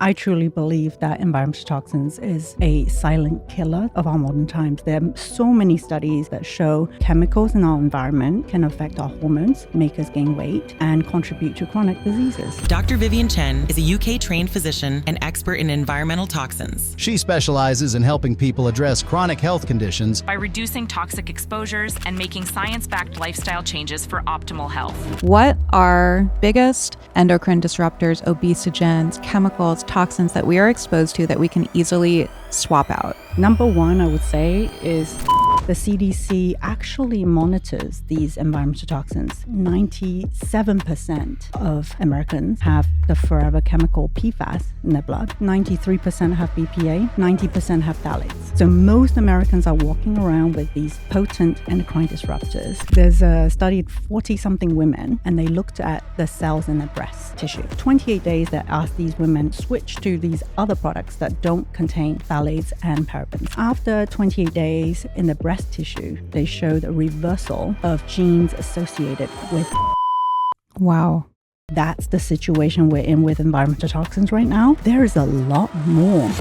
I truly believe that environmental toxins is a silent killer of our modern times. There are so many studies that show chemicals in our environment can affect our hormones, make us gain weight, and contribute to chronic diseases. Dr. Vivian Chen is a UK-trained physician and expert in environmental toxins. She specializes in helping people address chronic health conditions by reducing toxic exposures and making science-backed lifestyle changes for optimal health. What are biggest endocrine disruptors, obesogens, chemicals, toxins that we are exposed to that we can easily swap out? Number one, I would say, is the CDC actually monitors these environmental toxins. 97% of Americans have the forever chemical PFAS in their blood. 93% have BPA, 90% have phthalates. So most Americans are walking around with these potent endocrine disruptors. There's a study of 40-something women, and they looked at the cells in their breast tissue. 28 days they asked these women switch to these other products that don't contain phthalates and parabens. After 28 days in the breast tissue, they showed a reversal of genes associated with. Wow. That's the situation we're in with environmental toxins right now. There is a lot more.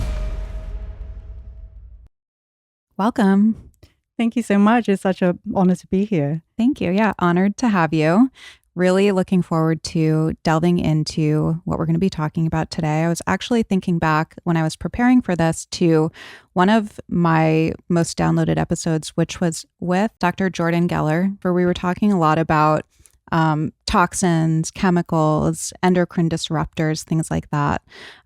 Welcome. Thank you so much. It's such an honor to be here. Thank you. Yeah, honored to have you. Really looking forward to delving into what we're going to be talking about today. I was actually thinking back when I was preparing for this to one of my most downloaded episodes, which was with Dr. Jordan Geller, where we were talking a lot about toxins, chemicals, endocrine disruptors, things like that.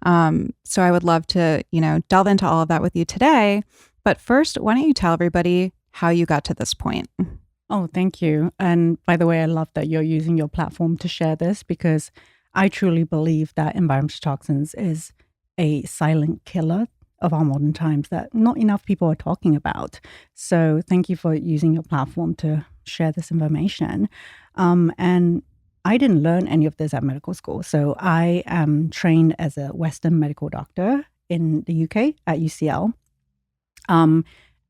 So I would love to, delve into all of that with you today. But first, why don't you tell everybody how you got to this point? Oh, thank you. And by the way, I love that you're using your platform to share this, because I truly believe that environmental toxins is a silent killer of our modern times that not enough people are talking about. So thank you for using your platform to share this information. And I didn't learn any of this at medical school. So I am trained as a Western medical doctor in the UK at UCL.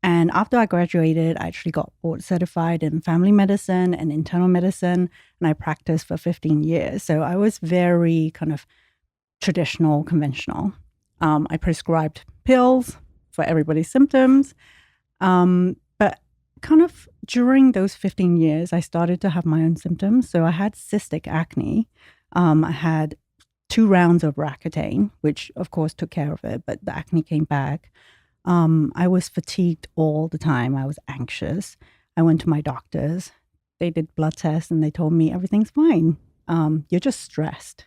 And after I graduated, I actually got board certified in family medicine and internal medicine, and I practiced for 15 years. So I was very kind of traditional, conventional. I prescribed pills for everybody's symptoms. But kind of during those 15 years, I started to have my own symptoms. So I had cystic acne. I had 2 rounds of Roaccutane, which of course took care of it, but the acne came back. I was fatigued all the time. I was anxious. I went to my doctors. They did blood tests and they told me everything's fine. You're just stressed.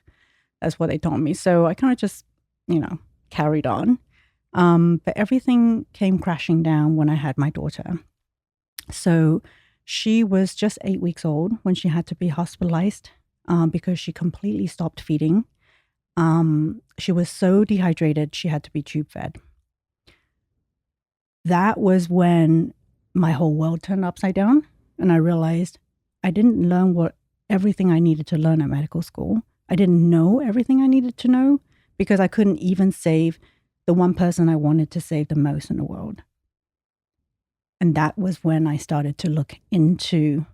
That's what they told me. So I kind of just, carried on. But everything came crashing down when I had my daughter. So she was just 8 weeks old when she had to be hospitalized because she completely stopped feeding. She was so dehydrated, she had to be tube fed. That was when my whole world turned upside down, and I realized I didn't learn everything I needed to learn at medical school. I didn't know everything I needed to know because I couldn't even save the one person I wanted to save the most in the world. And that was when I started to look into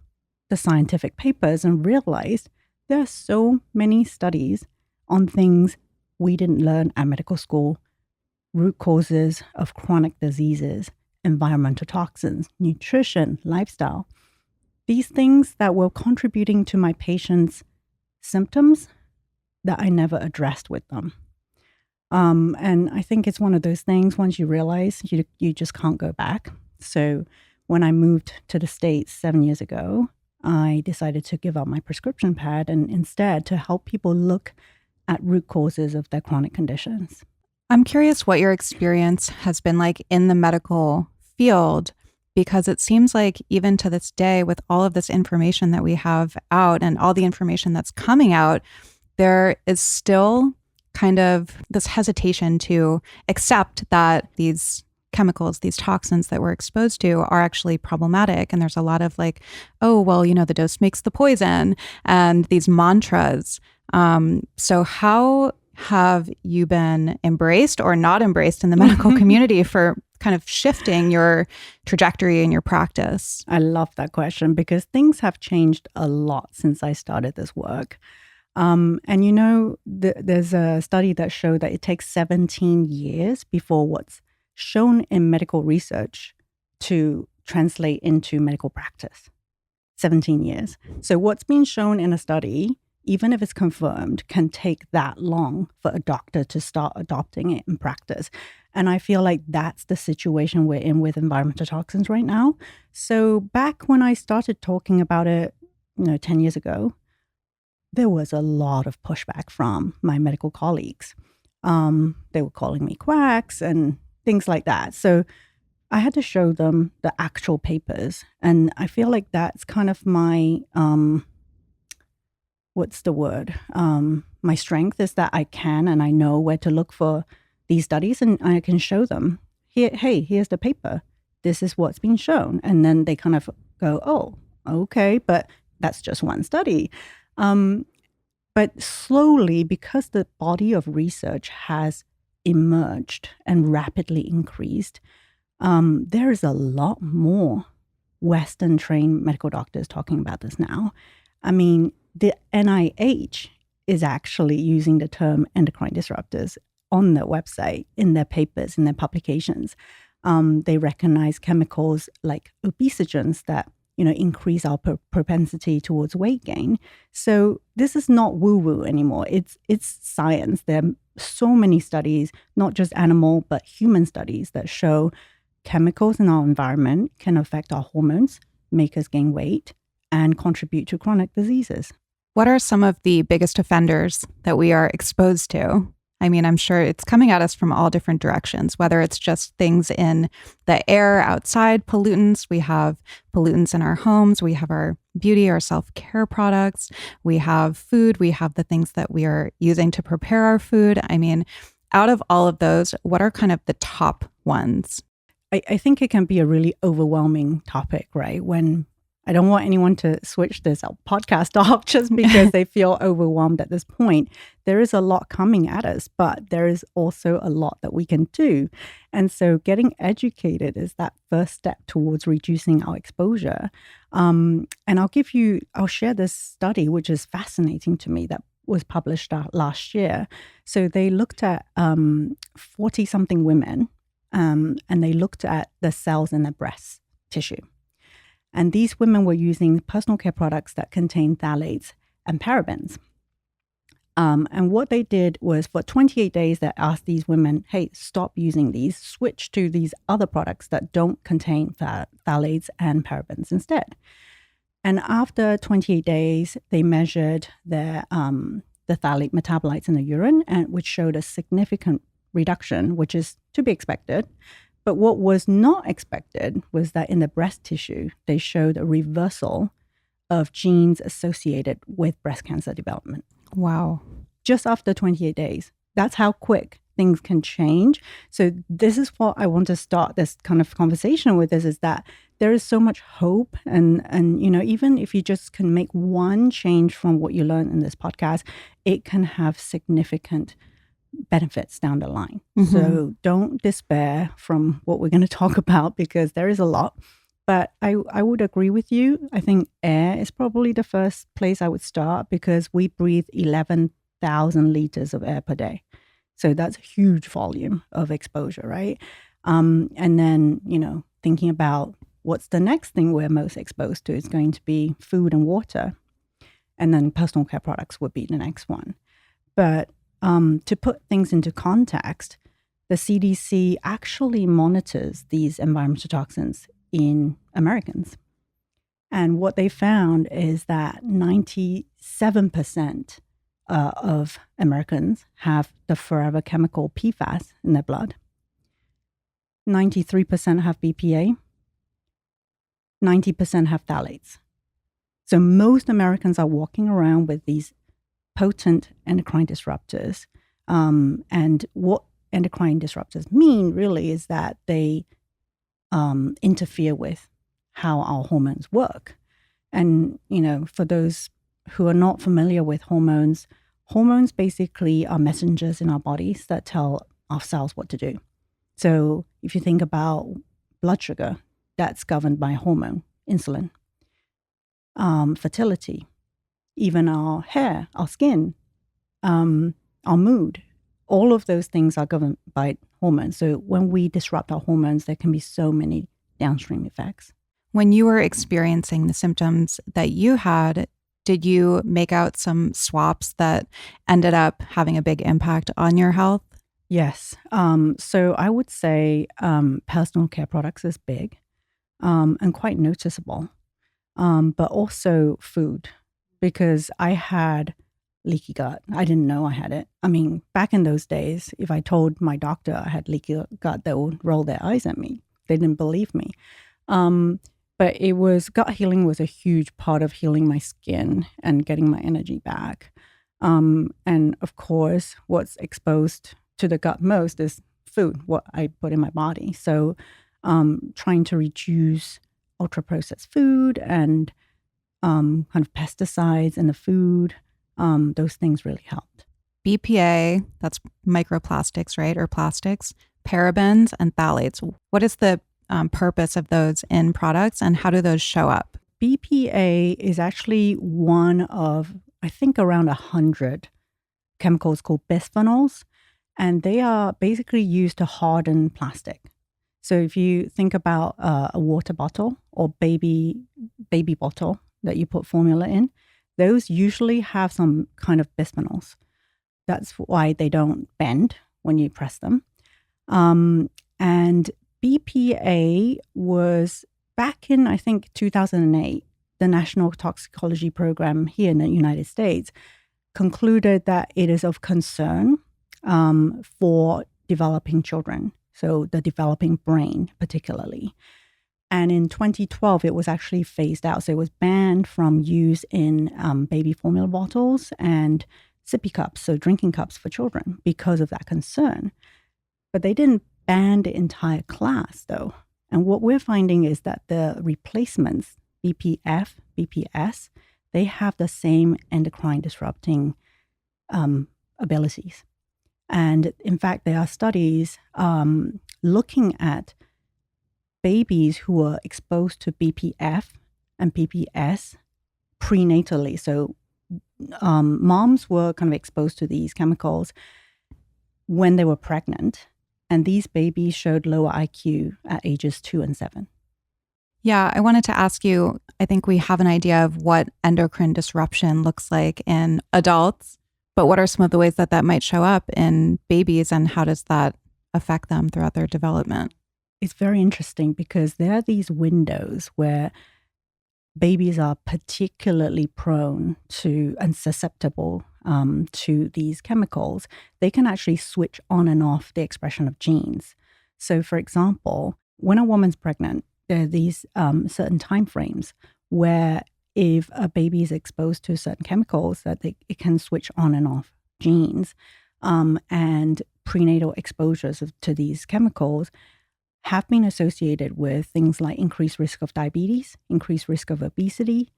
the scientific papers and realized there are so many studies on things we didn't learn at medical school. Root causes of chronic diseases, environmental toxins, nutrition, lifestyle. These things that were contributing to my patients' symptoms that I never addressed with them. And I think it's one of those things, once you realize you just can't go back. So when I moved to the States 7 years ago, I decided to give up my prescription pad and instead to help people look at root causes of their chronic conditions. I'm curious what your experience has been like in the medical field, because it seems like even to this day, with all of this information that we have out and all the information that's coming out, there is still kind of this hesitation to accept that these chemicals, these toxins that we're exposed to are actually problematic. And there's a lot of like, oh, well, the dose makes the poison, and these mantras. So how have you been embraced or not embraced in the medical community for kind of shifting your trajectory in your practice? I love that question because things have changed a lot since I started this work. And you know, there's a study that showed that it takes 17 years before what's shown in medical research to translate into medical practice. 17 years. So what's been shown in a study, even if it's confirmed, can take that long for a doctor to start adopting it in practice. And I feel like that's the situation we're in with environmental toxins right now. So back when I started talking about it, 10 years ago, there was a lot of pushback from my medical colleagues. They were calling me quacks and things like that. So I had to show them the actual papers. And I feel like that's kind of my, my strength is that I can and I know where to look for these studies and I can show them, here's the paper. This is what's been shown. And then they kind of go, oh, okay, but that's just one study. But slowly, because the body of research has emerged and rapidly increased, there is a lot more Western trained medical doctors talking about this now. I mean, the NIH is actually using the term endocrine disruptors on their website, in their papers, in their publications. They recognize chemicals like obesogens that increase our propensity towards weight gain. So this is not woo-woo anymore. It's science. There are so many studies, not just animal, but human studies that show chemicals in our environment can affect our hormones, make us gain weight, and contribute to chronic diseases. What are some of the biggest offenders that we are exposed to? I mean, I'm sure it's coming at us from all different directions, whether it's just things in the air outside, pollutants. We have pollutants in our homes. We have our beauty, our self-care products. We have food. We have the things that we are using to prepare our food. I mean, out of all of those, what are kind of the top ones? I think it can be a really overwhelming topic, right? When I don't want anyone to switch this podcast off just because they feel overwhelmed at this point. There is a lot coming at us, but there is also a lot that we can do. And so getting educated is that first step towards reducing our exposure. And I'll share this study, which is fascinating to me, that was published last year. So they looked at 40-something women, and they looked at the cells in their breast tissue. And these women were using personal care products that contain phthalates and parabens. And what they did was for 28 days, they asked these women, hey, stop using these, switch to these other products that don't contain phthalates and parabens instead. And after 28 days, they measured the phthalate metabolites in the urine, which showed a significant reduction, which is to be expected. But what was not expected was that in the breast tissue, they showed a reversal of genes associated with breast cancer development. Wow. Just after 28 days. That's how quick things can change. So this is what I want to start this kind of conversation with, is that there is so much hope. And even if you just can make one change from what you learned in this podcast, it can have significant benefits down the line. Mm-hmm. So don't despair from what we're going to talk about, because there is a lot. But I would agree with you. I think air is probably the first place I would start, because we breathe 11,000 liters of air per day. So that's a huge volume of exposure, right? And then, thinking about what's the next thing we're most exposed to is going to be food and water. And then personal care products would be the next one. But to put things into context, the CDC actually monitors these environmental toxins in Americans. And what they found is that 97% of Americans have the forever chemical PFAS in their blood. 93% have BPA. 90% have phthalates. So most Americans are walking around with these potent endocrine disruptors. And what endocrine disruptors mean really is that they interfere with how our hormones work. And, for those who are not familiar with hormones basically are messengers in our bodies that tell our cells what to do. So if you think about blood sugar, that's governed by a hormone, insulin. Fertility, even our hair, our skin, our mood. All of those things are governed by hormones. So when we disrupt our hormones, there can be so many downstream effects. When you were experiencing the symptoms that you had, did you make out some swaps that ended up having a big impact on your health? Yes. So I would say personal care products is big and quite noticeable, but also food, because I had leaky gut. I didn't know I had it. I mean, back in those days, if I told my doctor I had leaky gut, they would roll their eyes at me. They didn't believe me. But gut healing was a huge part of healing my skin and getting my energy back. And of course, what's exposed to the gut most is food, what I put in my body. So trying to reduce ultra-processed food and kind of pesticides in the food, those things really helped. BPA, that's microplastics, right? Or plastics, parabens, and phthalates. What is the purpose of those in products, and how do those show up? BPA is actually one of, I think, around 100 chemicals called bisphenols, and they are basically used to harden plastic. So if you think about a water bottle or baby bottle that you put formula in, those usually have some kind of bisphenols. That's why they don't bend when you press them. And BPA was back in, I think, 2008, the National Toxicology Program here in the United States concluded that it is of concern for developing children, so the developing brain particularly. And in 2012, it was actually phased out. So it was banned from use in baby formula bottles and sippy cups, so drinking cups for children, because of that concern. But they didn't ban the entire class, though. And what we're finding is that the replacements, BPF, BPS, they have the same endocrine disrupting abilities. And in fact, there are studies looking at babies who were exposed to BPF and BPS prenatally. So moms were kind of exposed to these chemicals when they were pregnant. And these babies showed lower IQ at ages 2 and 7. Yeah, I wanted to ask you, I think we have an idea of what endocrine disruption looks like in adults, but what are some of the ways that might show up in babies, and how does that affect them throughout their development? It's very interesting because there are these windows where babies are particularly prone to and susceptible to these chemicals. They can actually switch on and off the expression of genes. So, for example, when a woman's pregnant, there are these certain time frames where if a baby is exposed to certain chemicals, that it can switch on and off genes. And prenatal exposures to these chemicals have been associated with things like increased risk of diabetes, increased risk of obesity,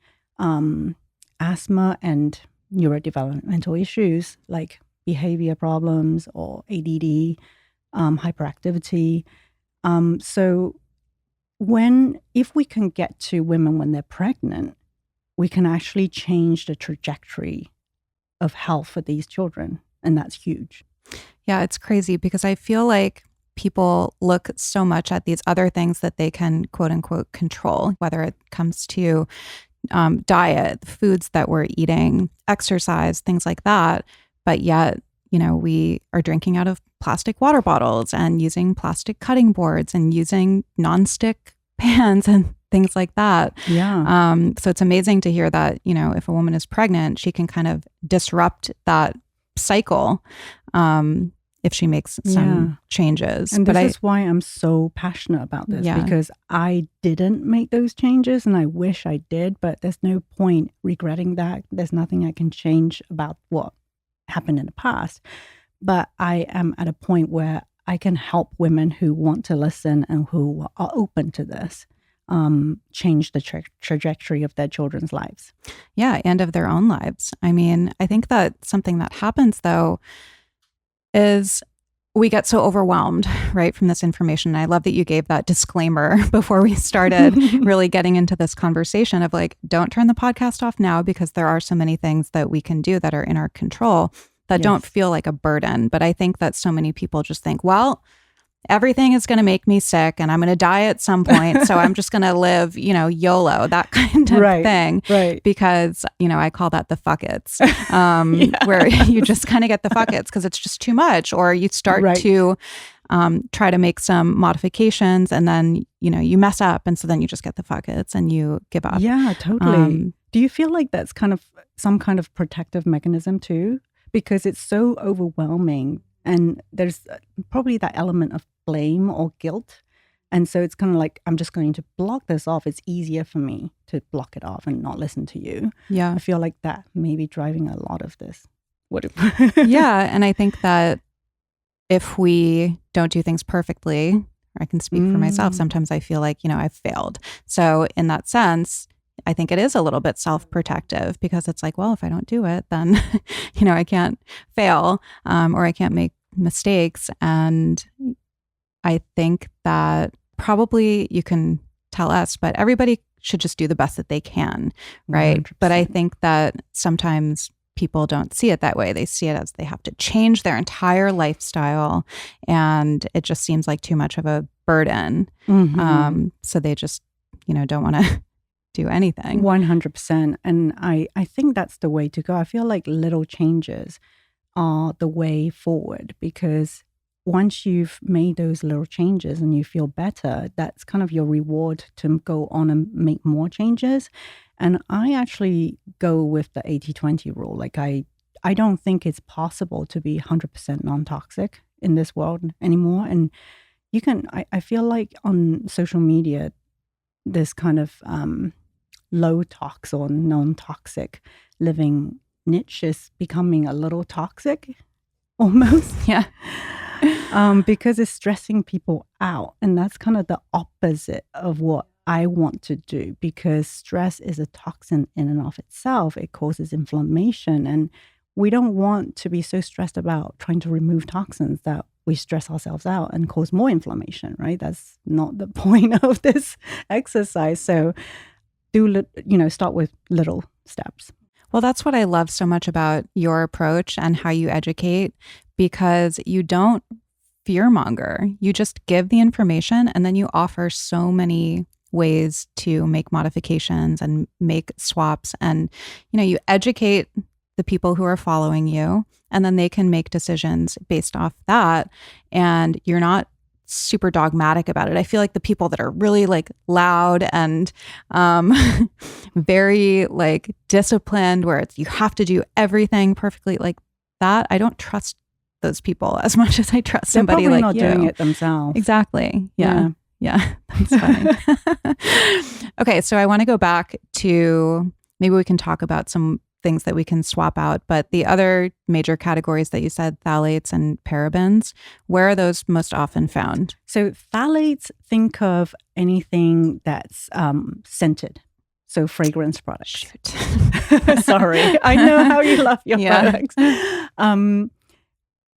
asthma, and neurodevelopmental issues like behavior problems or ADD, hyperactivity. So if we can get to women when they're pregnant, we can actually change the trajectory of health for these children. And that's huge. Yeah, it's crazy because I feel like people look so much at these other things that they can, quote unquote, control, whether it comes to diet, foods that we're eating, exercise, things like that. But yet, we are drinking out of plastic water bottles and using plastic cutting boards and using nonstick pans and things like that. Yeah. So it's amazing to hear that, if a woman is pregnant, she can kind of disrupt that cycle if she makes some changes. And this is why I'm so passionate about this, because I didn't make those changes and I wish I did, but there's no point regretting that. There's nothing I can change about what happened in the past. But I am at a point where I can help women who want to listen and who are open to this change the trajectory of their children's lives. Yeah, and of their own lives. I mean, I think that something that happens, though, is we get so overwhelmed, right, from this information. And I love that you gave that disclaimer before we started really getting into this conversation of like, don't turn the podcast off now, because there are so many things that we can do that are in our control that don't feel like a burden. But I think that so many people just think, well, everything is going to make me sick and I'm going to die at some point. So I'm just going to live, YOLO, that kind of thing. Right. Because, I call that the fuckets, where you just kind of get the fuckets because it's just too much. Or you start to try to make some modifications and then, you mess up. And so then you just get the fuckets and you give up. Yeah, totally. Do you feel like that's kind of some kind of protective mechanism too? Because it's so overwhelming. And there's probably that element of blame or guilt. And so it's kind of like, I'm just going to block this off. It's easier for me to block it off and not listen to you. Yeah. I feel like that may be driving a lot of this. Yeah. And I think that if we don't do things perfectly, I can speak for myself, sometimes I feel like, I've failed. So in that sense, I think it is a little bit self-protective because it's like, well, if I don't do it, then, I can't fail or I can't make mistakes. And I think that probably you can tell us, but everybody should just do the best that they can, right? 100%. But I think that sometimes people don't see it that way. They see it as they have to change their entire lifestyle and it just seems like too much of a burden. So they just, don't want to do anything. 100%. And I think that's the way to go. I feel like little changes are the way forward because once you've made those little changes and you feel better, that's kind of your reward to go on and make more changes. And I actually go with the 80-20 rule. Like I don't think it's possible to be 100% non-toxic in this world anymore. And you can, I feel like on social media, this kind of low tox or non-toxic living niche is becoming a little toxic almost. Yeah. Because it's stressing people out. And that's kind of the opposite of what I want to do because stress is a toxin in and of itself. It causes inflammation. And we don't want to be so stressed about trying to remove toxins that we stress ourselves out and cause more inflammation, right? That's not the point of this exercise. So start with little steps. Well, that's what I love so much about your approach and how you educate, because you don't fearmonger. You just give the information and then you offer so many ways to make modifications and make swaps. And, you educate the people who are following you and then they can make decisions based off that. And you're not super dogmatic about it. I feel like the people that are really like loud and very like disciplined where it's you have to do everything perfectly like that, I don't trust those people as much as I trust somebody like not you. Doing it themselves. Exactly. Yeah. That's funny. Okay, so I want to go back to maybe we can talk about some things that we can swap out. But the other major categories that you said, phthalates and parabens, where are those most often found? So phthalates, think of anything that's scented. So fragrance products. Shoot. Sorry. I know how you love your products.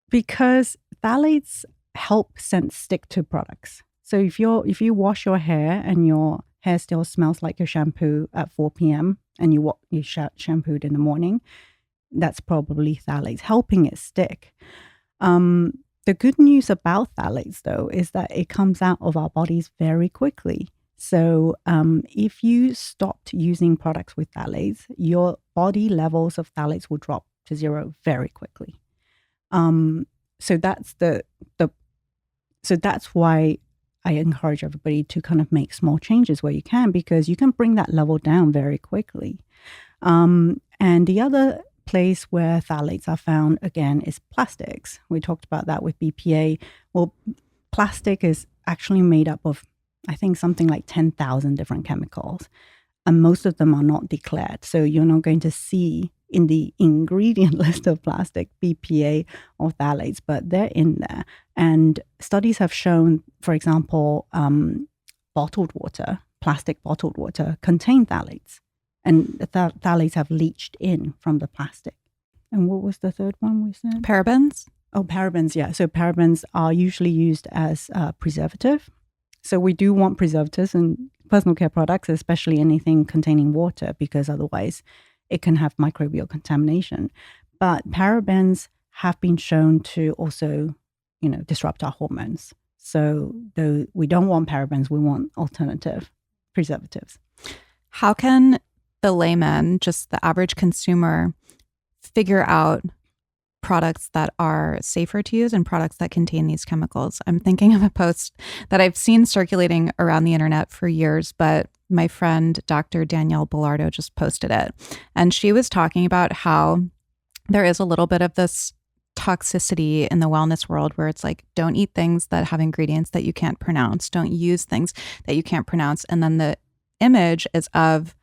Because phthalates help scent stick to products. So if you wash your hair and your hair still smells like your shampoo at 4 p.m. and you shampooed in the morning, that's probably phthalates helping it stick. The good news about phthalates, though, is that it comes out of our bodies very quickly. So if you stopped using products with phthalates, your body levels of phthalates will drop to zero very quickly. So that's so that's why I encourage everybody to kind of make small changes where you can, because you can bring that level down very quickly. And the other place where phthalates are found, again, is plastics. We talked about that with BPA. Well, plastic is actually made up of, I think, something like 10,000 different chemicals. And most of them are not declared. So you're not going to see in the ingredient list of plastic BPA or phthalates, but they're in there. And studies have shown, for example, bottled water, plastic bottled water, contain phthalates. And the phthalates have leached in from the plastic. And what was the third one we said? Parabens? Oh, parabens, yeah. So parabens are usually used as preservative. So we do want preservatives in personal care products, especially anything containing water, because otherwise it can have microbial contamination. But parabens have been shown to also, disrupt our hormones. So though we don't want parabens, we want alternative preservatives. How can the layman, just the average consumer, figure out products that are safer to use and products that contain these chemicals? I'm thinking of a post that I've seen circulating around the internet for years, but my friend Dr. Danielle Bellardo just posted it. And she was talking about how there is a little bit of this toxicity in the wellness world where it's like, don't eat things that have ingredients that you can't pronounce. Don't use things that you can't pronounce. And then the image is of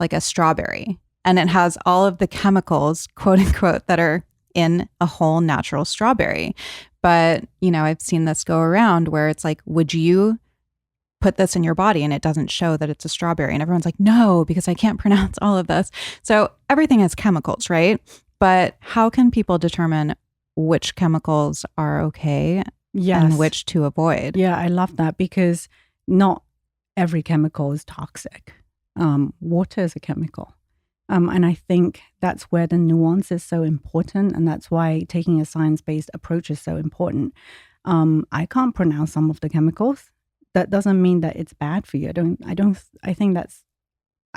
like a strawberry, and it has all of the chemicals, quote unquote, that are in a whole natural strawberry. But, I've seen this go around where it's like, would you put this in your body? And it doesn't show that it's a strawberry. And everyone's like, no, because I can't pronounce all of this. So everything has chemicals, right? But how can people determine which chemicals are okay and which to avoid? Yeah, I love that, because not every chemical is toxic. Water is a chemical. And I think that's where the nuance is so important. And that's why taking a science-based approach is so important. I can't pronounce some of the chemicals. That doesn't mean that it's bad for you. I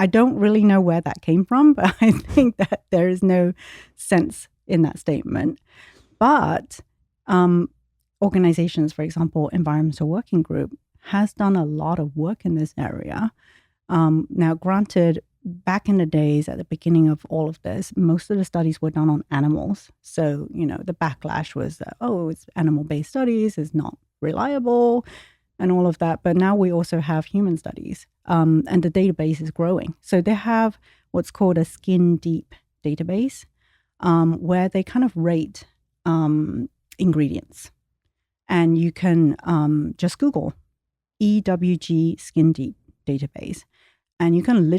don't really know where that came from, but I think that there is no sense in that statement. But organizations, for example, Environmental Working Group, has done a lot of work in this area. Now, granted, back in the days at the beginning of all of this, most of the studies were done on animals. So, the backlash was that, it's animal-based studies, is not reliable and all of that. But now we also have human studies, and the database is growing. So they have what's called a skin deep database, where they kind of rate ingredients. And you can just Google EWG Skin Deep database. And you can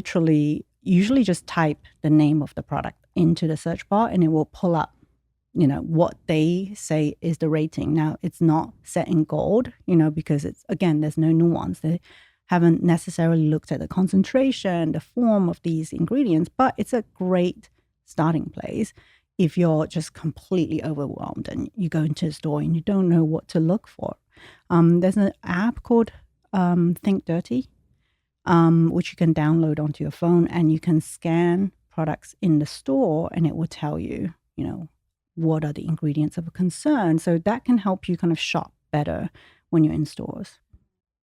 usually just type the name of the product into the search bar, and it will pull up, what they say is the rating. Now, it's not set in gold, because there's no nuance. They haven't necessarily looked at the concentration, the form of these ingredients, but it's a great starting place if you're just completely overwhelmed and you go into a store and you don't know what to look for. There's an app called Think Dirty, which you can download onto your phone, and you can scan products in the store, and it will tell you, what are the ingredients of a concern. So that can help you kind of shop better when you're in stores.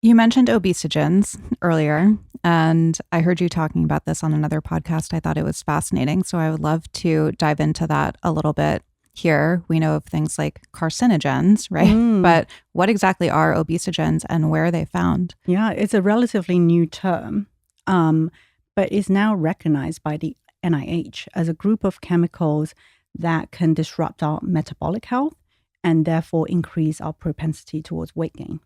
You mentioned obesogens earlier, and I heard you talking about this on another podcast. I thought it was fascinating. So I would love to dive into that a little bit here. We know of things like carcinogens, right? But what exactly are obesogens and where are they found? Yeah, it's a relatively new term, but is now recognized by the NIH as a group of chemicals that can disrupt our metabolic health and therefore increase our propensity towards weight gain.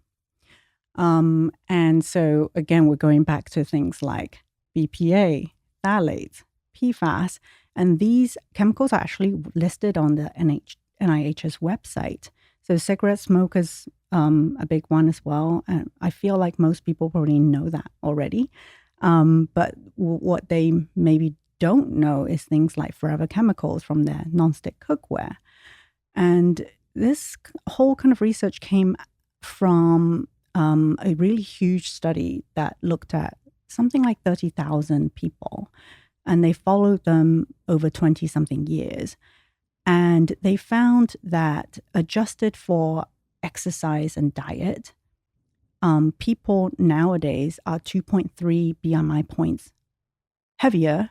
And so, again, we're going back to things like BPA, phthalates, PFAS, and these chemicals are actually listed on the NIH's website. So cigarette smoke is a big one as well. And I feel like most people probably know that already. But what they maybe don't know is things like forever chemicals from their nonstick cookware. And this whole kind of research came from a really huge study that looked at something like 30,000 people, and they followed them over 20-something years. And they found that adjusted for exercise and diet, people nowadays are 2.3 BMI points heavier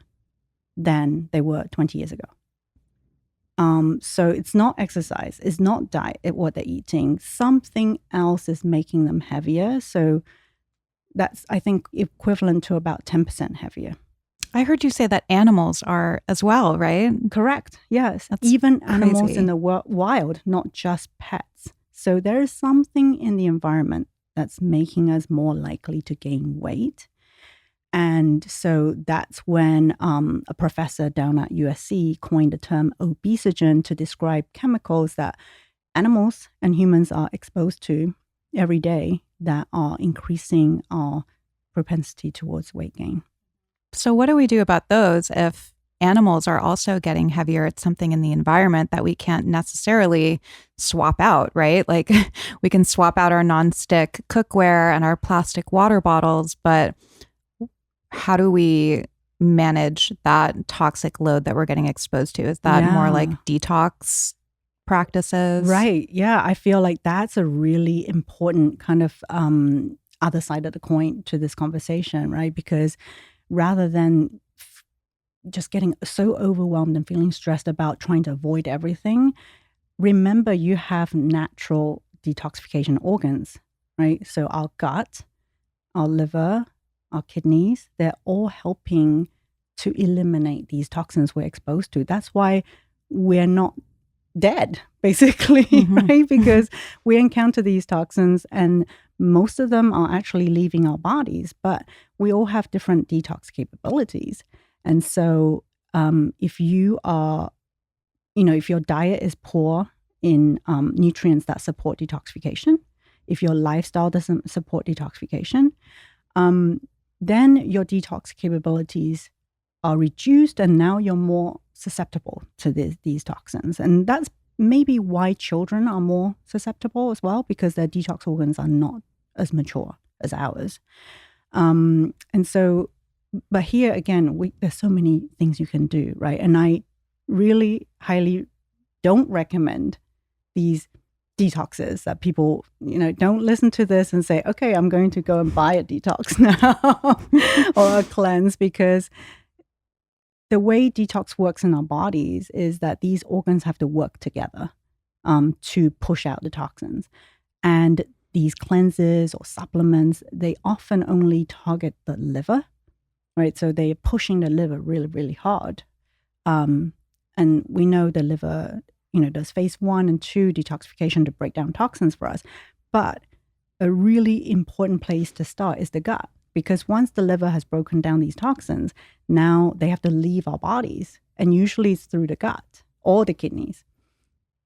than they were 20 years ago. So it's not exercise, it's not diet, what they're eating. Something else is making them heavier. So that's, I think, equivalent to about 10% heavier. I heard you say that animals are as well, right? Correct. Yes. That's even crazy. Animals in the wild, not just pets. So there is something in the environment that's making us more likely to gain weight. And so that's when a professor down at USC coined the term obesogen to describe chemicals that animals and humans are exposed to every day that are increasing our propensity towards weight gain. So what do we do about those if animals are also getting heavier? It's something in the environment that we can't necessarily swap out, right? Like we can swap out our nonstick cookware and our plastic water bottles, but how do we manage that toxic load that we're getting exposed to? Is that more like detox practices? Right. Yeah. I feel like that's a really important kind of other side of the coin to this conversation, right? Because rather than just getting so overwhelmed and feeling stressed about trying to avoid everything, remember you have natural detoxification organs, right? So our gut, our liver, our kidneys, they're all helping to eliminate these toxins we're exposed to. That's why we're not dead, basically, right? Because we encounter these toxins and most of them are actually leaving our bodies, but we all have different detox capabilities. And so if you are, if your diet is poor in nutrients that support detoxification, if your lifestyle doesn't support detoxification, then your detox capabilities are reduced and now you're more susceptible to these toxins. And that's maybe why children are more susceptible as well, because their detox organs are not as mature as ours. And so, but here again, there's so many things you can do, right? And I really highly don't recommend these detoxes that people, don't listen to this and say, okay, I'm going to go and buy a detox now or a cleanse, because the way detox works in our bodies is that these organs have to work together to push out the toxins. And these cleanses or supplements, they often only target the liver, right? So they're pushing the liver really, really hard. And we know the liver, does phase 1 and 2 detoxification to break down toxins for us. But a really important place to start is the gut. Because once the liver has broken down these toxins, now they have to leave our bodies. And usually it's through the gut or the kidneys.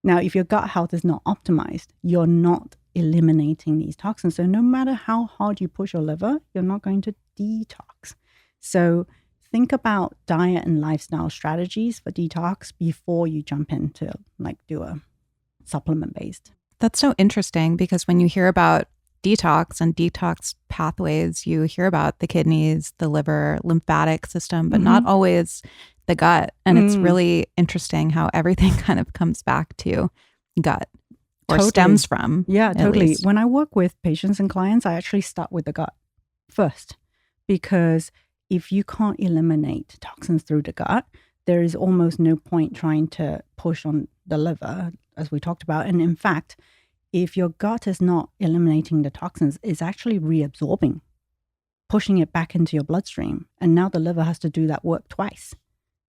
Now, if your gut health is not optimized, you're not eliminating these toxins. So no matter how hard you push your liver, you're not going to detox. So think about diet and lifestyle strategies for detox before you jump into do a supplement based. That's so interesting, because when you hear about detox and detox pathways, you hear about the kidneys, the liver, lymphatic system, but not always the gut. And it's really interesting how everything kind of comes back to gut or stems from. Yeah, totally. When I work with patients and clients, I actually start with the gut first, because if you can't eliminate toxins through the gut, there is almost no point trying to push on the liver, as we talked about. And in fact, if your gut is not eliminating the toxins, it's actually reabsorbing, pushing it back into your bloodstream. And now the liver has to do that work twice.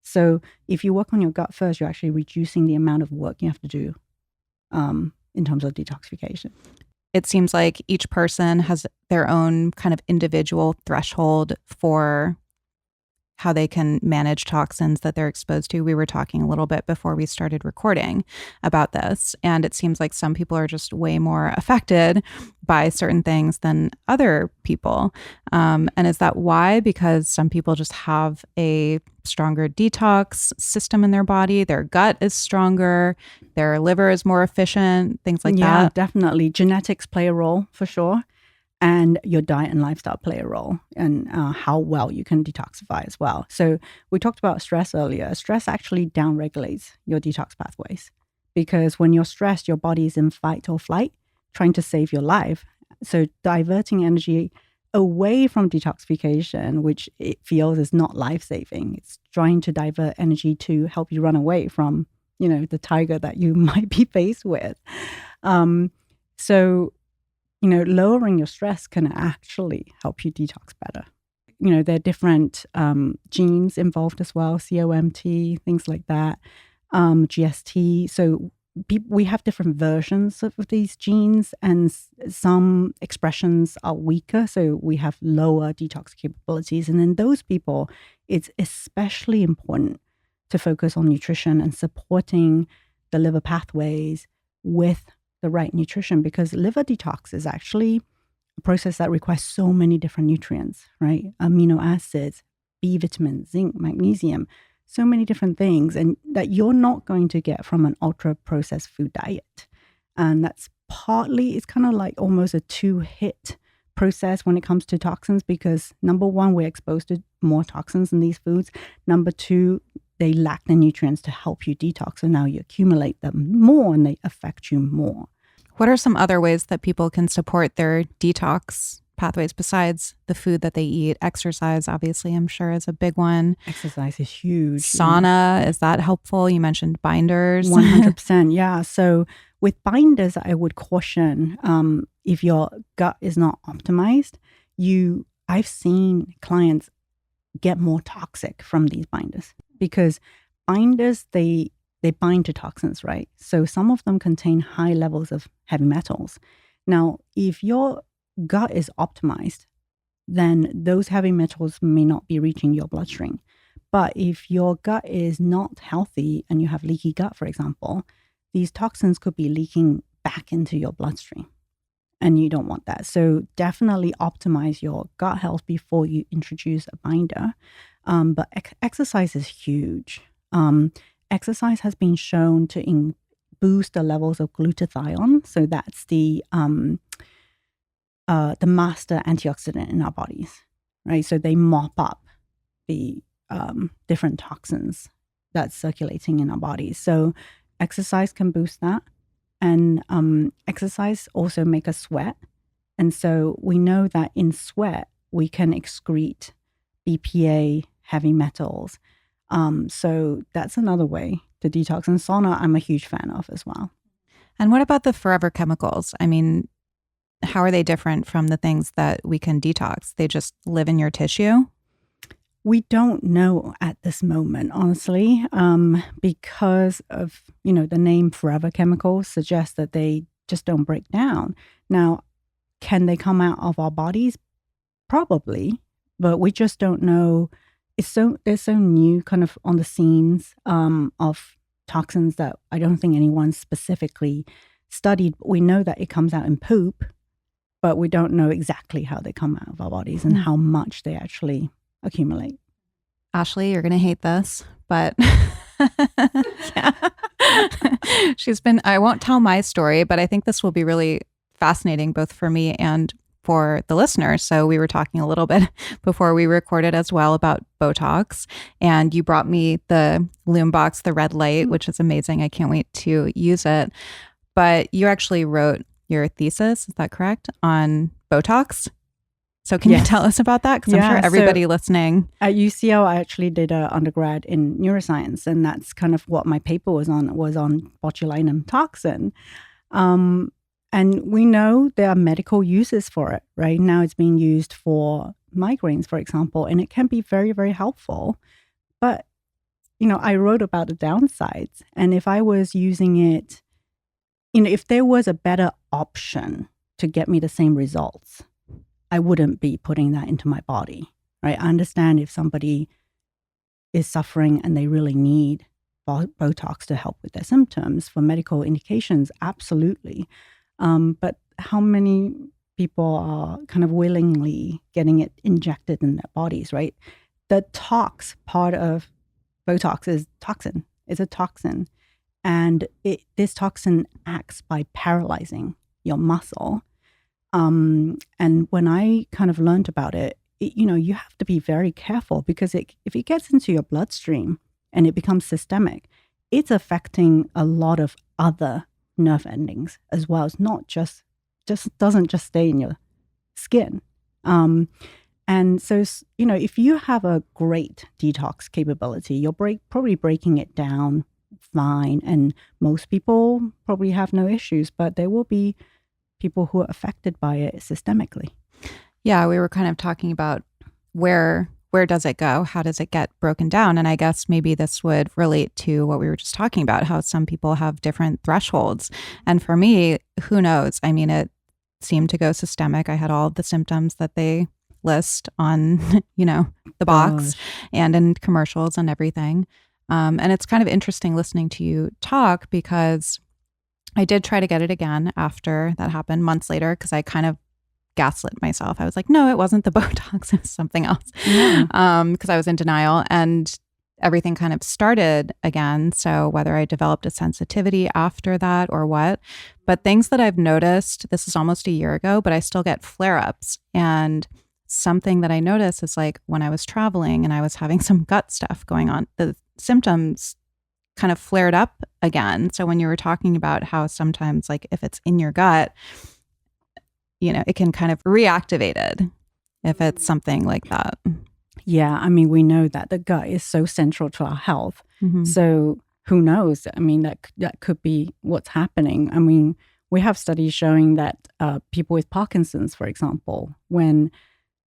So if you work on your gut first, you're actually reducing the amount of work you have to do in terms of detoxification. It seems like each person has their own kind of individual threshold for how they can manage toxins that they're exposed to. We were talking a little bit before we started recording about this, and it seems like some people are just way more affected by certain things than other people. And is that why? Because some people just have a stronger detox system in their body, their gut is stronger, their liver is more efficient, things like that? Yeah, definitely. Genetics play a role for sure. And your diet and lifestyle play a role, and how well you can detoxify as well. So we talked about stress earlier. Stress actually downregulates your detox pathways, because when you're stressed, your body is in fight or flight, trying to save your life. So diverting energy away from detoxification, which it feels is not life-saving, it's trying to divert energy to help you run away from, the tiger that you might be faced with. Lowering your stress can actually help you detox better. There are different genes involved as well, COMT, things like that, GST. So we have different versions of these genes, and some expressions are weaker. So we have lower detox capabilities. And in those people, it's especially important to focus on nutrition and supporting the liver pathways with the right nutrition, because liver detox is actually a process that requires so many different nutrients, right? Amino acids, B vitamin, zinc, magnesium, so many different things, and that you're not going to get from an ultra processed food diet. And that's partly, it's kind of like almost a two-hit process when it comes to toxins, because number one, we're exposed to more toxins in these foods. Number two, they lack the nutrients to help you detox. So now you accumulate them more and they affect you more. What are some other ways that people can support their detox pathways besides the food that they eat? Exercise, obviously, I'm sure is a big one. Exercise is huge. Sauna, is that helpful? You mentioned binders. 100%. Yeah. So with binders, I would caution if your gut is not optimized, I've seen clients get more toxic from these binders, because binders, they bind to toxins, right? So some of them contain high levels of heavy metals. Now, if your gut is optimized, then those heavy metals may not be reaching your bloodstream. But if your gut is not healthy and you have leaky gut, for example, these toxins could be leaking back into your bloodstream. And you don't want that. So definitely optimize your gut health before you introduce a binder. But exercise is huge. Exercise has been shown to boost the levels of glutathione. So that's the master antioxidant in our bodies, right? So they mop up the different toxins that's circulating in our bodies. So exercise can boost that. And exercise also make us sweat. And so we know that in sweat, we can excrete BPA, heavy metals. So that's another way to detox. And sauna, I'm a huge fan of as well. And what about the forever chemicals? I mean, how are they different from the things that we can detox? They just live in your tissue? We don't know at this moment, honestly, because of, the name forever chemicals suggests that they just don't break down. Now, can they come out of our bodies? Probably, but we just don't know. They're so new kind of on the scenes of toxins that I don't think anyone specifically studied. We know that it comes out in poop, but we don't know exactly how they come out of our bodies and how much they actually accumulate. Ashley, you're going to hate this, but I won't tell my story, but I think this will be really fascinating both for me and for the listener. So we were talking a little bit before we recorded as well about Botox, and you brought me the Lume box, the red light, which is amazing. I can't wait to use it. But you actually wrote your thesis, is that correct, on Botox? So can you tell us about that? Because I'm sure everybody listening. At UCL, I actually did an undergrad in neuroscience, and that's kind of what my paper was on botulinum toxin. And we know there are medical uses for it, right? Now it's being used for migraines, for example, and it can be very, very helpful. But, I wrote about the downsides. And if I was using it, if there was a better option to get me the same results, I wouldn't be putting that into my body, right? I understand if somebody is suffering and they really need Botox to help with their symptoms for medical indications, absolutely. But how many people are kind of willingly getting it injected in their bodies, right? The tox part of Botox is toxin. It's a toxin. And this toxin acts by paralyzing your muscle. And when I kind of learned about it, you have to be very careful, because if it gets into your bloodstream and it becomes systemic, it's affecting a lot of other nerve endings as well. It's not just doesn't just stay in your skin. And so, if you have a great detox capability, you're probably breaking it down fine. And most people probably have no issues, but there will be people who are affected by it systemically. Yeah, we were kind of talking about where does it go? How does it get broken down? And I guess maybe this would relate to what we were just talking about, how some people have different thresholds. And for me, who knows? I mean, it seemed to go systemic. I had all of the symptoms that they list on, the box and in commercials and everything. And it's kind of interesting listening to you talk, because I did try to get it again after that happened months later because I kind of gaslit myself. I was like, no, it wasn't the Botox, it was something else. Because I was in denial, and everything kind of started again. So whether I developed a sensitivity after that or what, but things that I've noticed, this is almost a year ago, but I still get flare-ups. And something that I noticed is like when I was traveling and I was having some gut stuff going on, the symptoms kind of flared up again. So when you were talking about how sometimes like if it's in your gut, you know, it can kind of reactivate it if it's something like that. Yeah, I mean, we know that the gut is so central to our health. Mm-hmm. So who knows? I mean, that could be what's happening. I mean, we have studies showing that people with Parkinson's, for example, when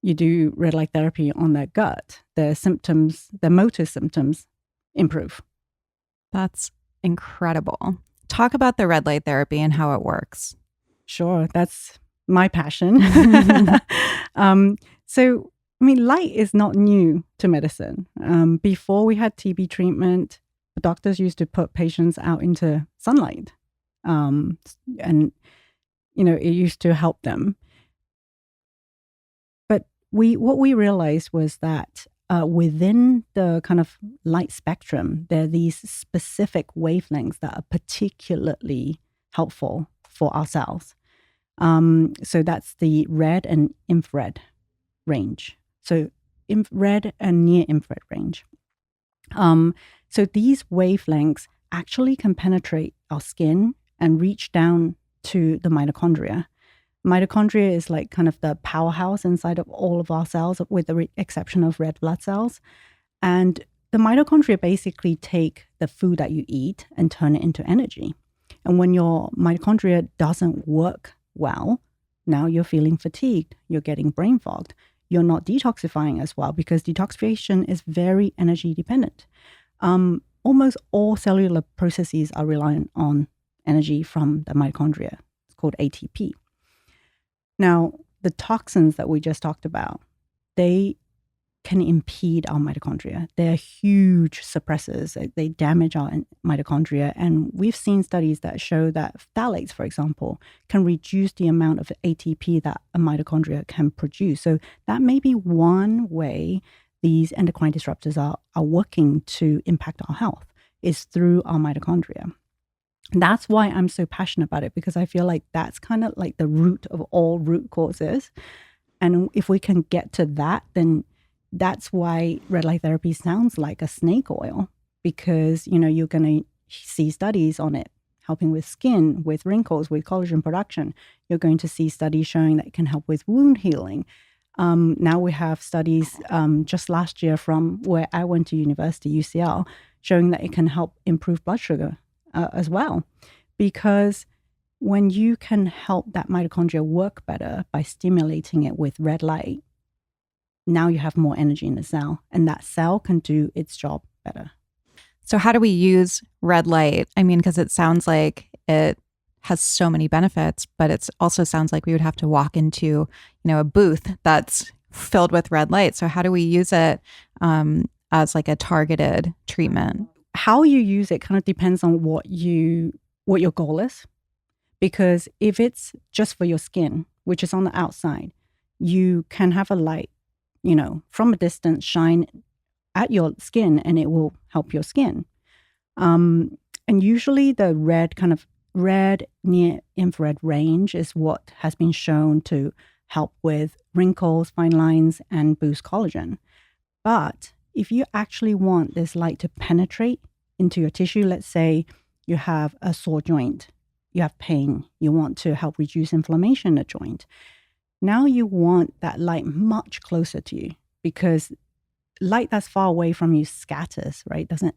you do red light therapy on their gut, their symptoms, their motor symptoms improve. That's incredible. Talk about the red light therapy and how it works. Sure, that's my passion. So, I mean, light is not new to medicine. Before we had TB treatment, the doctors used to put patients out into sunlight. And, you know, it used to help them. But what we realized was that within the kind of light spectrum, there are these specific wavelengths that are particularly helpful for our cells. So that's the red and infrared range. So infrared and near infrared range. So these wavelengths actually can penetrate our skin and reach down to the mitochondria. Mitochondria is like kind of the powerhouse inside of all of our cells, with the exception of red blood cells. And the mitochondria basically take the food that you eat and turn it into energy. And when your mitochondria doesn't work well, now you're feeling fatigued, you're getting brain fogged, you're not detoxifying as well, because detoxification is very energy dependent. Almost all cellular processes are reliant on energy from the mitochondria. It's called ATP. Now, the toxins that we just talked about, they can impede our mitochondria. They're huge suppressors. They damage our mitochondria. And we've seen studies that show that phthalates, for example, can reduce the amount of ATP that a mitochondria can produce. So that may be one way these endocrine disruptors are working to impact our health, is through our mitochondria. That's why I'm so passionate about it, because I feel like that's kind of like the root of all root causes. And if we can get to that, then that's why red light therapy sounds like a snake oil, because, you know, you're going to see studies on it helping with skin, with wrinkles, with collagen production. You're going to see studies showing that it can help with wound healing. Now we have studies just last year from where I went to university, UCL, showing that it can help improve blood sugar as well. Because when you can help that mitochondria work better by stimulating it with red light, now you have more energy in the cell, and that cell can do its job better. So how do we use red light? I mean, because it sounds like it has so many benefits, but it also sounds like we would have to walk into, you know, a booth that's filled with red light. So how do we use it as like a targeted treatment? How you use it kind of depends on what your goal is. Because if it's just for your skin, which is on the outside, you can have a light, you know, from a distance shine at your skin and it will help your skin. And usually the red near infrared range is what has been shown to help with wrinkles, fine lines, and boost collagen. But if you actually want this light to penetrate into your tissue, let's say you have a sore joint, you have pain, you want to help reduce inflammation in the joint. Now you want that light much closer to you, because light that's far away from you scatters, right? Doesn't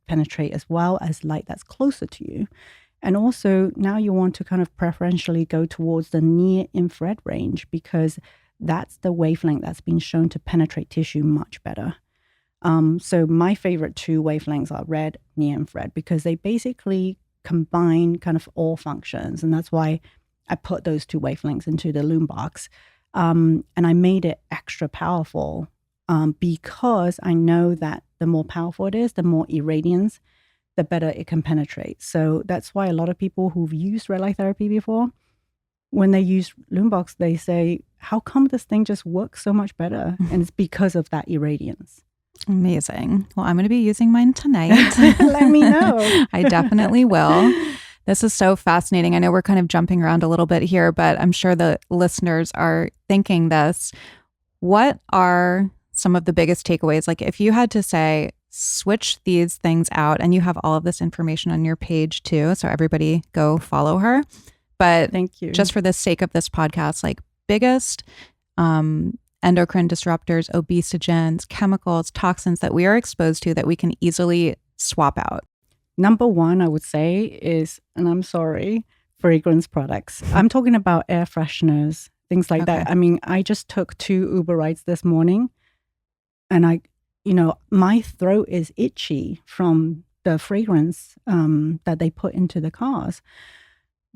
penetrate as well as light that's closer to you. And also now you want to kind of preferentially go towards the near infrared range, because that's the wavelength that's been shown to penetrate tissue much better. So my favorite two wavelengths are red, near infrared, because they basically combine kind of all functions. And that's why I put those two wavelengths into the Loom box. And I made it extra powerful because I know that the more powerful it is, the more irradiance the better it can penetrate. So that's why a lot of people who've used red light therapy before, when they use Lumebox, they say, how come this thing just works so much better? And it's because of that irradiance. Amazing. Well, I'm going to be using mine tonight. Let me know. I definitely will. This is so fascinating. I know we're kind of jumping around a little bit here, but I'm sure the listeners are thinking this. What are some of the biggest takeaways? Like if you had to say, switch these things out, and you have all of this information on your page too, so everybody go follow her. But thank you. Just for the sake of this podcast, like biggest endocrine disruptors, obesogens, chemicals, toxins that we are exposed to that we can easily swap out. Number one, I would say is, and I'm sorry, fragrance products. I'm talking about air fresheners, things like that. I mean, I just took 2 Uber rides this morning, and my throat is itchy from the fragrance that they put into the cars,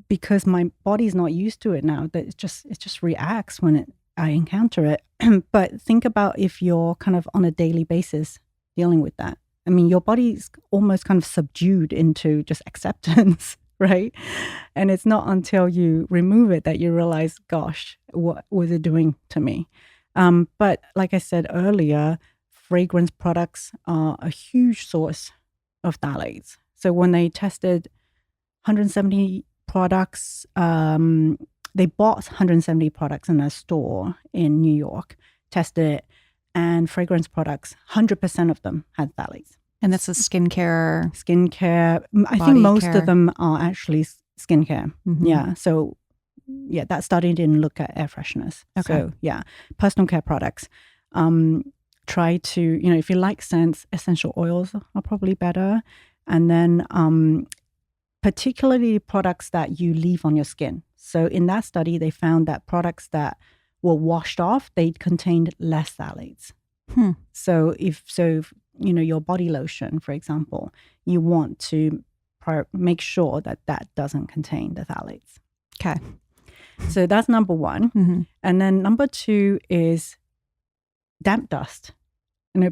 because my body's not used to it now. That it just reacts when I encounter it. But think about if you're kind of on a daily basis dealing with that. I mean, your body's almost kind of subdued into just acceptance, right? And it's not until you remove it that you realize, gosh, what was it doing to me? But like I said earlier, fragrance products are a huge source of phthalates. So when they tested 170 products, they bought 170 products in a store in New York, tested it, and fragrance products, 100% of them had phthalates. And this is skincare. I think most care. of them are actually skincare. Mm-hmm. Yeah. So, yeah, that study didn't look at air fresheners. Okay. So, yeah, personal care products. Try to, if you like scents, essential oils are probably better. And then particularly products that you leave on your skin. So in that study, they found that products that were washed off, they contained less phthalates. So if your body lotion, for example, you want to make sure that doesn't contain the phthalates. Okay. So that's number one. Mm-hmm. And then number 2 is damp dust.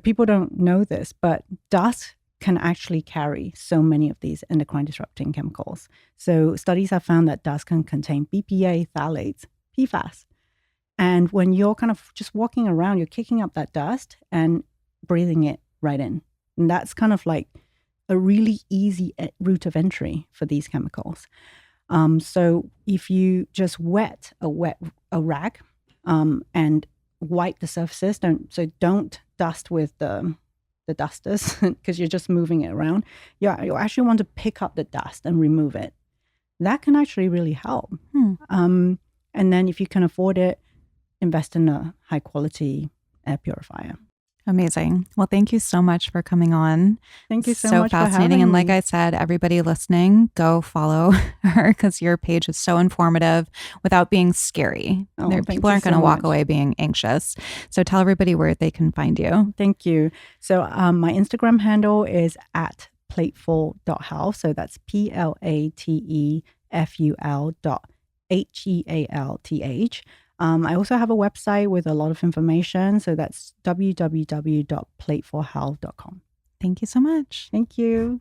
People don't know this, but dust can actually carry so many of these endocrine disrupting chemicals. So studies have found that dust can contain BPA, phthalates, PFAS. And when you're kind of just walking around, you're kicking up that dust and breathing it right in. And that's kind of like a really easy route of entry for these chemicals. So if you just wet a rag and wipe the surfaces, don't dust with the dusters because you're just moving it around. You actually want to pick up the dust and remove it. That can actually really help. And then if you can afford it, invest in a high quality air purifier. Amazing. Well, thank you so much for coming on. Thank you so much fascinating. for having And like me. I said, everybody listening, go follow her because your page is so informative without being scary. People aren't going to walk away being anxious. So tell everybody where they can find you. Thank you. So my Instagram handle is at plateful.health. So that's plateful.health. I also have a website with a lot of information. So that's www.platefulhealth.com. Thank you so much. Thank you.